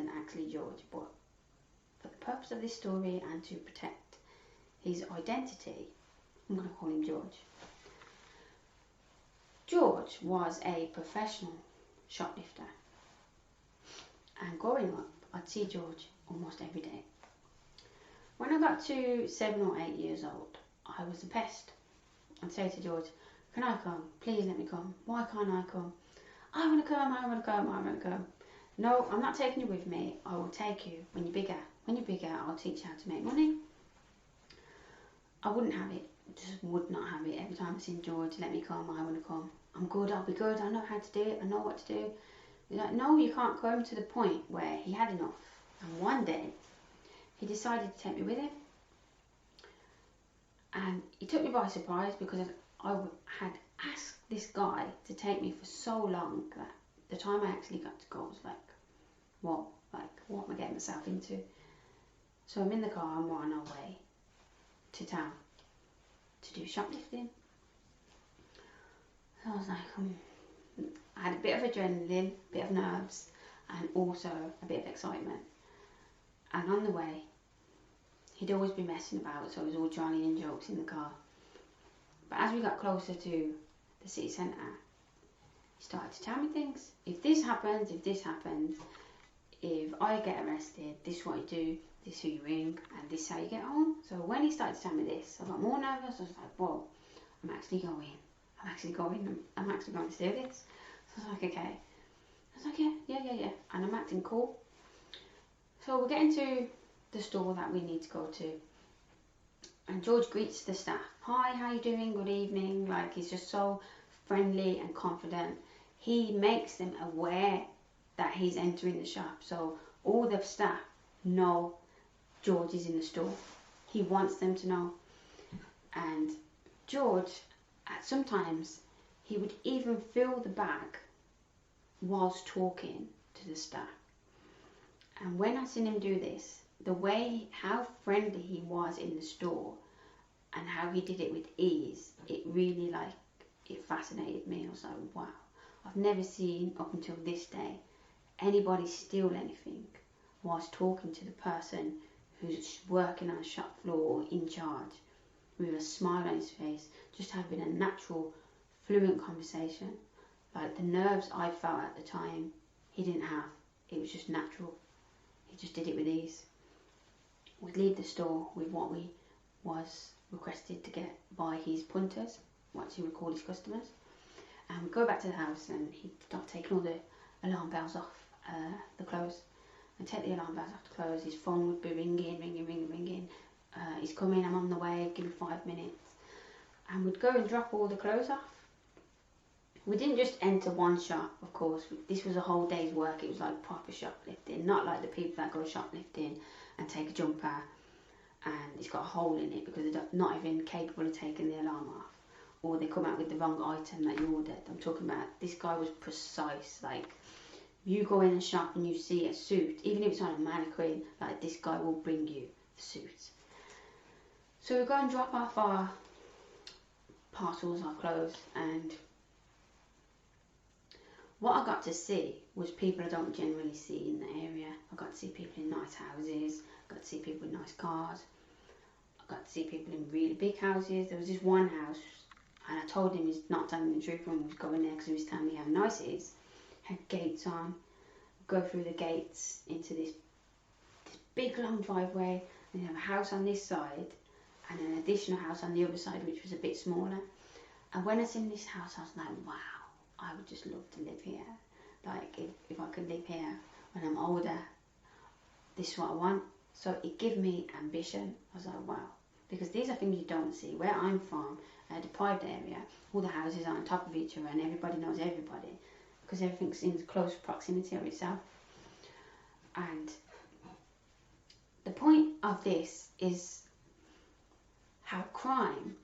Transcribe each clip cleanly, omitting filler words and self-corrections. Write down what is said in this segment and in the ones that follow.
wasn't actually George, but for the purpose of this story and to protect his identity, I'm going to call him George. George was a professional shoplifter, and growing up I'd see George almost every day. When I got to 7 or 8 years old, I was a pest. I'd say to George, can I come? Please let me come. Why can't I come? I want to come, I want to come, I want to come. No, I'm not taking you with me. I will take you when you're bigger. When you're bigger, I'll teach you how to make money. I wouldn't have it. Just would not have it. Every time I seen George, let me come, I want to come. I'm good, I'll be good, I know how to do it, I know what to do. He's like, no, you can't come, to the point where he had enough. And one day, he decided to take me with him. And he took me by surprise because I had asked this guy to take me for so long that the time I actually got to go was like, what am I getting myself into? So I'm in the car and we're on our way to town to do shoplifting. So I was like, I had a bit of adrenaline, a bit of nerves, and also a bit of excitement. And on the way, he'd always be messing about, so it was all jolly and jokes in the car. But as we got closer to the city centre, he started to tell me things. If this happens, if I get arrested, this is what you do, this is who you ring, and this is how you get home. So when he started to tell me this, I got more nervous. I was like, whoa, I'm actually going to do this. So I was like, okay. I was like, yeah. And I'm acting cool. So we're getting to the store that we need to go to. And George greets the staff. Hi, how you doing? Good evening. Like, he's just so friendly and confident. He makes them aware that he's entering the shop. So all the staff know George is in the store. He wants them to know. And George, sometimes, he would even fill the bag whilst talking to the staff. And when I seen him do this, the way, how friendly he was in the store and how he did it with ease, it really, like, it fascinated me. I was like, wow, I've never seen up until this day anybody steal anything whilst talking to the person who's working on a shop floor or in charge with a smile on his face, just having a natural, fluent conversation. Like, the nerves I felt at the time, he didn't have. It was just natural. He just did it with ease. We'd leave the store with what we was requested to get by his punters, what he would call his customers, and we'd go back to the house and he'd start taking all the alarm bells off the clothes, and take the alarm bells off the clothes. His phone would be ringing. He's coming, I'm on the way, give me 5 minutes. And we'd go and drop all the clothes off. We didn't just enter one shop, of course. This was a whole day's work. It was like proper shoplifting, not like the people that go shoplifting and take a jumper and it's got a hole in it because they're not even capable of taking the alarm off, or they come out with the wrong item that you ordered. I'm talking about, this guy was precise. Like, you go in a shop and you see a suit, even if it's on a mannequin, like, this guy will bring you the suit. So we go and drop off our parcels, our clothes, and what I got to see was people I don't generally see in the area. I got to see people in nice houses, I got to see people in nice cars, I got to see people in really big houses. There was this one house, and I told him he's not telling the truth when we was going there because he was telling me how nice it is. Had gates on, go through the gates into this big long driveway, and you have a house on this side and an additional house on the other side which was a bit smaller. And when I seen this house, I was like, wow, I would just love to live here. Like, if I could live here when I'm older, this is what I want. So it gave me ambition. I was like, wow, because these are things you don't see. Where I'm from, a deprived area, all the houses are on top of each other and everybody knows everybody because everything's in close proximity of itself. And the point of this is how crime,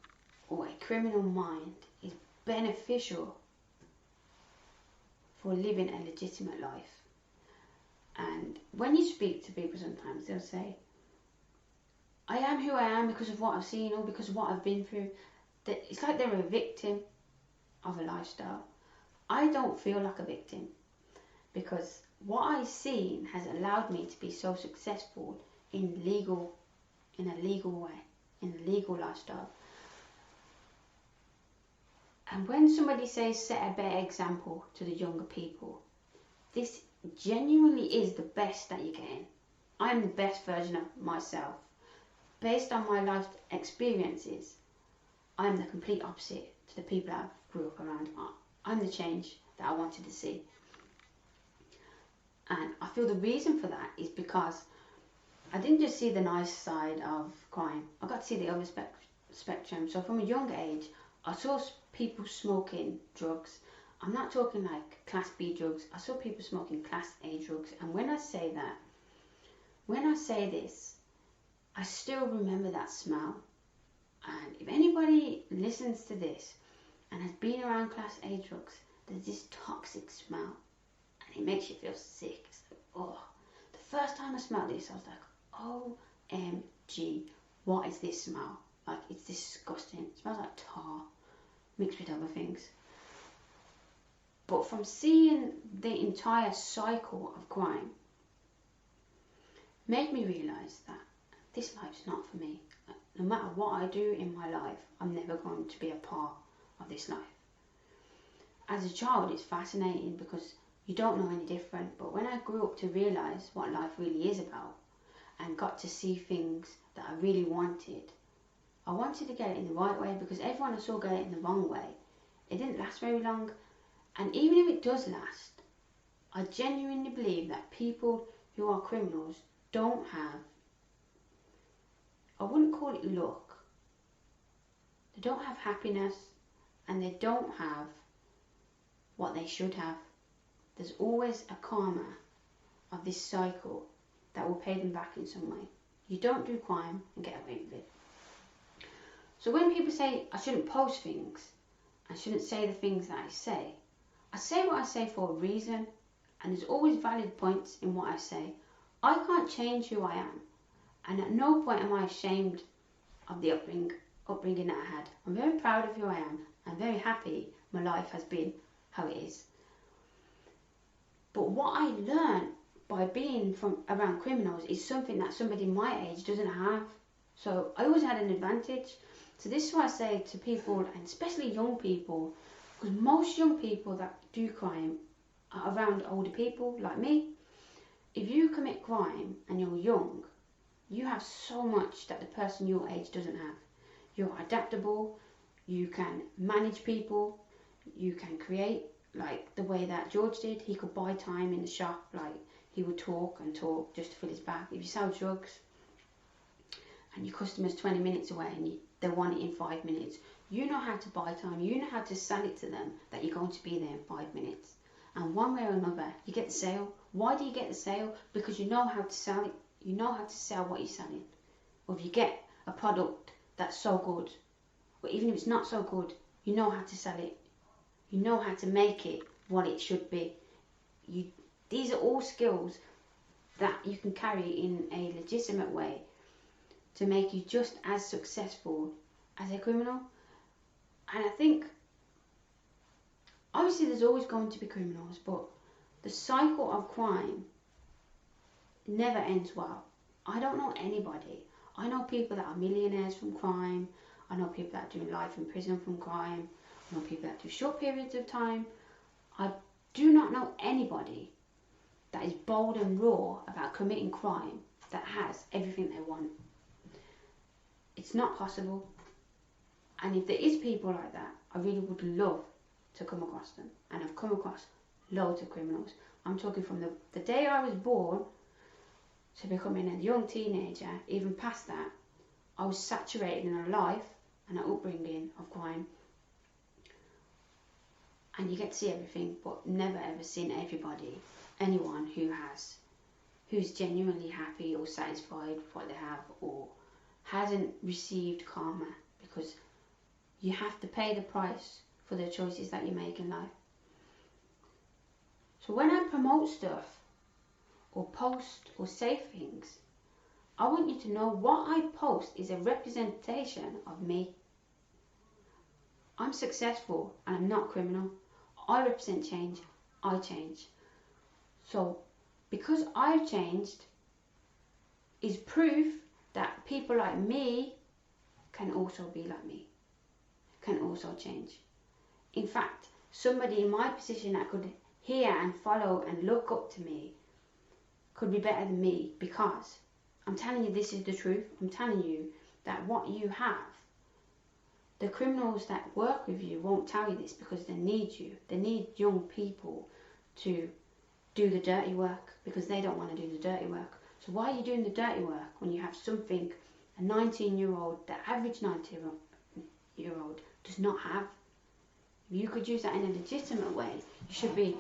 or a criminal mind, is beneficial for living a legitimate life. And when you speak to people, sometimes they'll say, I am who I am because of what I've seen or because of what I've been through. It's like they're a victim of a lifestyle. I don't feel like a victim, because what I've seen has allowed me to be so successful in a legal way, in a legal lifestyle. And when somebody says set a better example to the younger people, this genuinely is the best that you're getting. I'm the best version of myself. Based on my life experiences, I'm the complete opposite to the people I grew up around. I'm the change that I wanted to see. And I feel the reason for that is because I didn't just see the nice side of crime, I got to see the other spectrum. So from a younger age, I saw people smoking drugs. I'm not talking like class B drugs. I saw people smoking class A drugs. And when I say this, I still remember that smell. And if anybody listens to this and has been around class A drugs, there's this toxic smell. And it makes you feel sick. It's like, oh. The first time I smelled this, I was like, OMG, what is this smell? Like, it's disgusting. It smells like tar mixed with other things. But from seeing the entire cycle of crime, made me realise that this life's not for me. No matter what I do in my life, I'm never going to be a part of this life. As a child, it's fascinating because you don't know any different. But when I grew up to realise what life really is about and got to see things that I really wanted, I wanted to get it in the right way, because everyone I saw get it in the wrong way. It didn't last very long. And even if it does last, I genuinely believe that people who are criminals don't have, I wouldn't call it luck, they don't have happiness, and they don't have what they should have. There's always a karma of this cycle that will pay them back in some way. You don't do crime and get away with it. So when people say I shouldn't post things, I shouldn't say the things that I say what I say for a reason, and there's always valid points in what I say. I can't change who I am, and at no point am I ashamed of the upbringing that I had. I'm very proud of who I am. I'm very happy my life has been how it is. But what I learned by being around criminals is something that somebody my age doesn't have. So I always had an advantage. So this is what I say to people, and especially young people, because most young people that do crime are around older people like me. If you commit crime and you're young, you have so much that the person your age doesn't have. You're adaptable, you can manage people, you can create, like the way that George did. He could buy time in the shop, like he would talk and talk just to fill his bag. If you sell drugs and your customer's 20 minutes away and they want it in 5 minutes, you know how to buy time, you know how to sell it to them that you're going to be there in 5 minutes. And one way or another, you get the sale. Why do you get the sale? Because you know how to sell it. You know how to sell what you're selling. Or if you get a product that's so good, or even if it's not so good, you know how to sell it. You know how to make it what it should be. These are all skills that you can carry in a legitimate way to make you just as successful as a criminal. And I think, obviously there's always going to be criminals, but the cycle of crime never ends well. I don't know anybody. I know people that are millionaires from crime. I know people that do life in prison from crime. I know people that do short periods of time. I do not know anybody that is bold and raw about committing crime that has everything they want. It's not possible. And if there is people like that, I really would love to come across them. And I've come across loads of criminals. I'm talking from the day I was born to becoming a young teenager, even past that, I was saturated in a life and an upbringing of crime. And you get to see everything, but never ever seen anyone who's genuinely happy or satisfied with what they have, or hasn't received karma, because you have to pay the price for the choices that you make in life. So when I promote stuff or post or say things, I want you to know what I post is a representation of me. I'm successful and I'm not criminal. I represent change. I change. So because I've changed is proof that people like me can also be like me, can also change. In fact, somebody in my position that could hear and follow and look up to me could be better than me, because I'm telling you, this is the truth. I'm telling you that what you have, the criminals that work with you won't tell you this because they need you. They need young people to do the dirty work because they don't want to do the dirty work. So why are you doing the dirty work when you have something a 19-year-old, the average 19-year-old does not have? You could use that in a legitimate way. You should be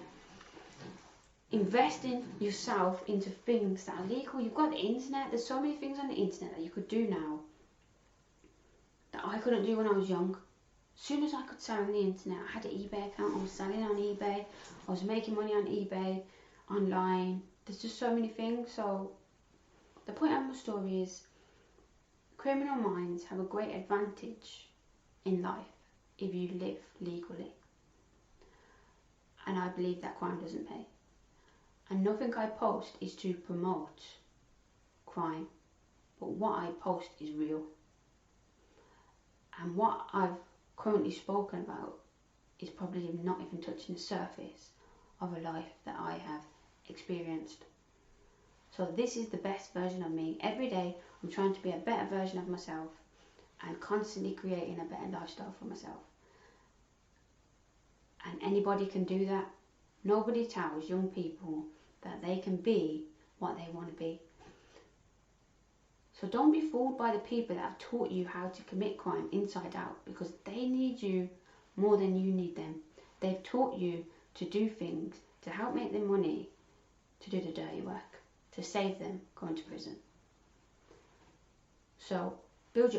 investing yourself into things that are legal. You've got the internet. There's so many things on the internet that you could do now that I couldn't do when I was young. As soon as I could sell on the internet, I had an eBay account. I was selling on eBay. I was making money on eBay, online. There's just so many things. So the point of my story is criminal minds have a great advantage in life if you live legally. And I believe that crime doesn't pay. And nothing I post is to promote crime, but what I post is real. And what I've currently spoken about is probably not even touching the surface of a life that I have experienced. So this is the best version of me. Every day I'm trying to be a better version of myself and constantly creating a better lifestyle for myself. And anybody can do that. Nobody tells young people that they can be what they want to be. So don't be fooled by the people that have taught you how to commit crime inside out, because they need you more than you need them. They've taught you to do things to help make them money, to do the dirty work, to save them going to prison. So